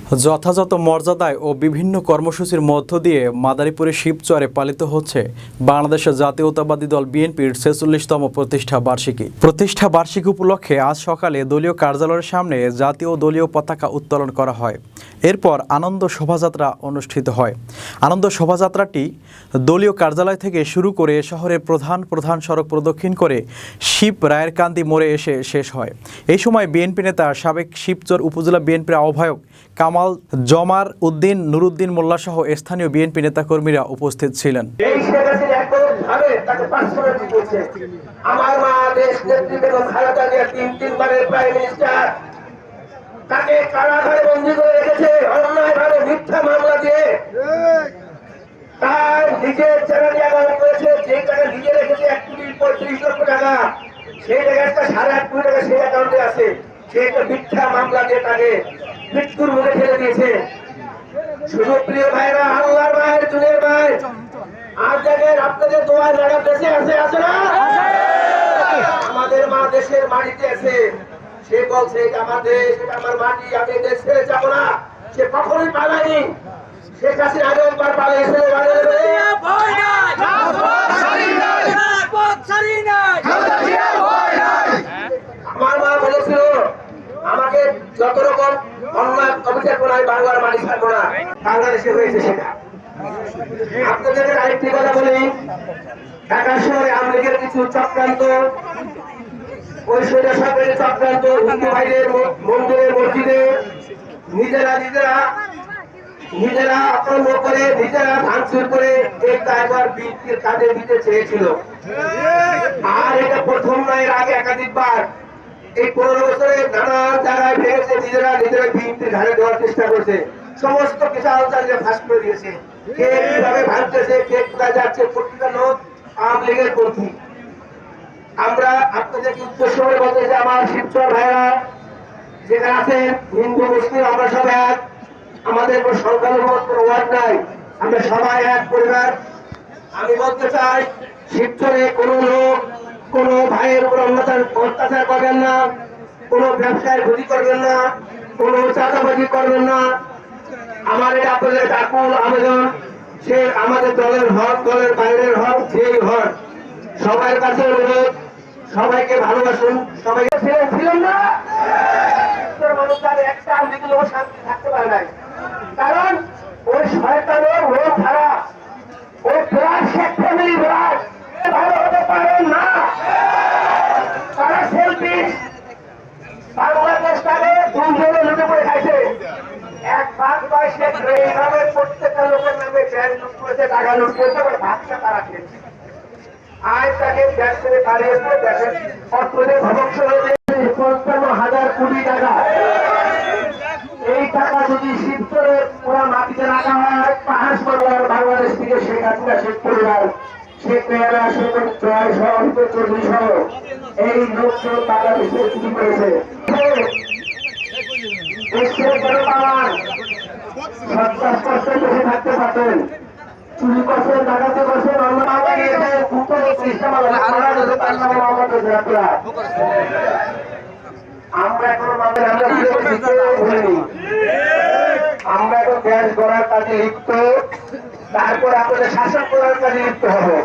যথাযথ মর্যাদায় ও বিভিন্ন কর্মসূচির মধ্য দিয়ে মাদারীপুরের শিবচরে পালিত হচ্ছে বাংলাদেশের জাতীয়তাবাদী দল বিএনপির ৪৬তম প্রতিষ্ঠা বার্ষিকী উপলক্ষে আজ সকালে দলীয় কার্যালয়ের সামনে জাতীয় দলীয় পতাকা উত্তোলন করা হয়। এরপর আনন্দ শোভাযাত্রা অনুষ্ঠিত হয়। আনন্দ শোভাযাত্রাটি দলীয় কার্যালয় থেকে শুরু করে শহরের প্রধান সড়ক প্রদক্ষিণ করে শিব রায়েরকান্দি মোড়ে এসে শেষ হয়। এই সময় বিএনপি নেতা সাবেক শিবচর উপজেলা বিএনপির আহ্বায়ক কামাল জমার উদ্দিন নুরুদ্দিন মোল্লা সহ স্থানীয় বিএনপি নেতাকর্মীরা উপস্থিত ছিলেন। আমার মা দেশ নেত্রী বেগম খালেদা জিয়া তিনবারের প্রাইম মিনিস্টার, তাকে কারাগারে বন্দী করে রেখেছে অন্যায়ভাবে মিথ্যা মামলা দিয়ে। তার নিজের চ্যানেল অ্যাকাউন্ট করেছে, যে টাকা নিজে রেখেছে 1,35,00,000 টাকা, সেই টাকা 8.5 কোটি টাকা সেই অ্যাকাউন্টে আছে। সেটা মিথ্যা মামলা দিয়ে তাকে মৃত্যুর মুখে ঠেলে দিয়েছে। শুধু প্রিয় ভাইরা, আল্লাহর ভাই, জুনের ভাই, আজ দেখেন আপনাদের দোয়া যারা দেশে আছে না, আমাদের মা দেশের মাটিতে আছে। সে বলছে এটা আমার দেশ, এটা আমার মাটি, আমি দেশ ছেড়ে যাবো না। সে কখনোই পালায়নি। শেখ হাসিনা আগে একবার পালিয়েছিল, আমার মা বলেছিল আমাকে যত রকম অন্যায় অবিচার করা হয় বাংলার মাটি ছাড়বো না। বাংলাদেশে হয়েছে সেটা। আপনাদের আরেকটি কথা বলি, ঢাকা শহরে আওয়ামী লীগের কিছু চক্রান্ত, ওই সরকারের চক্রান্ত, হিন্দু ভাইদের মন্দিরে মসজিদে নিজেরা আক্রমণ করে, নিজেরা ভাঙচুর করে এই দায়ভার বিএনপির কাঁধে দিতে চেয়েছিল। আর এটা প্রথম নয়, এর আগে একাধিকবার এই 15 বছরে নানান জায়গায় ভেঙেছে, নিজেরা বিএনপির ঘাড়ে দেওয়ার চেষ্টা করছে। সমস্ত কিছু আলোচনা ফাঁস করে দিয়েছে। কে কিভাবে ভাঙতেছে, কে কোথায় যাচ্ছে, প্রত্যেকটা লোক আওয়ামী লীগের পন্থী। আমরা আপনাদেরকে উদ্দেশ্য করে বলতে চাই, আমার শিবচর ভাইরা যেখানে আছেন, হিন্দু মুসলিম আমরা সব এক, আমাদের কোনো সংখ্যালঘু কোনো ওয়ার্ড নাই, আমরা সবাই এক পরিবার। আমি বলতে চাই, শিবচরে কোনো লোক কোনো ভাইয়ের উপর অত্যাচার করবেন না, কোনো ব্যবসায় ক্ষতি করবেন না, কোনো চাঁদাবাজি করবেন না। আমার এটা আপনাদের আকুল আবেদন। সে আমাদের দলের হক, দলের বাইরের হক, যেই হক, সবার কাছে অনুরোধ, সবাইকে ভালোবাসুন। সবাইকে ছিলেন না মানুষ তার একটা দিকেও শান্তি থাকতে পারে নাই, কারণ ওই শয়তানের রোগ ছাড়া ওই প্রায় শেখ ফ্যামিলি ব্লাড ভালো হতে পারেন না। তারা সেলফিশ। বাংলাদেশ তাকে দুজনে লুটে পড়ে খাইছে। এক ভাগ পয়সা এইভাবে প্রত্যেকটা লোকের নামে ব্যাংক লুট করেছে, টাকা লুট করেছে, ভাগটা তারা খেয়েছে। আজ তাকে ব্যাংক থেকে পালিয়েছে, দেশের অর্থনীতি ধ্বংস হয়েছে 55,000 কোটি টাকা। এই টাকা যদি শিবচরে পুরো মাটিতে রাখা হয়, পাহাড় পরিবার বাংলাদেশ থেকে শেখ হাসিনা, শেখ পরিবার, শেখ মেয়েরা, শেখ জয় সহ চৌধুরী সহ এই লোকজন বাংলাদেশে চুরি করেছে। থাকতে পারতেন, চুরি করছেন, ডাকাতি করছেন, অন্য আমরা এখন আমরা এখন দেশ গড়ার কাজে লিপ্ত, তারপর আপনাদের শাসন করার কাজে লিপ্ত হবো।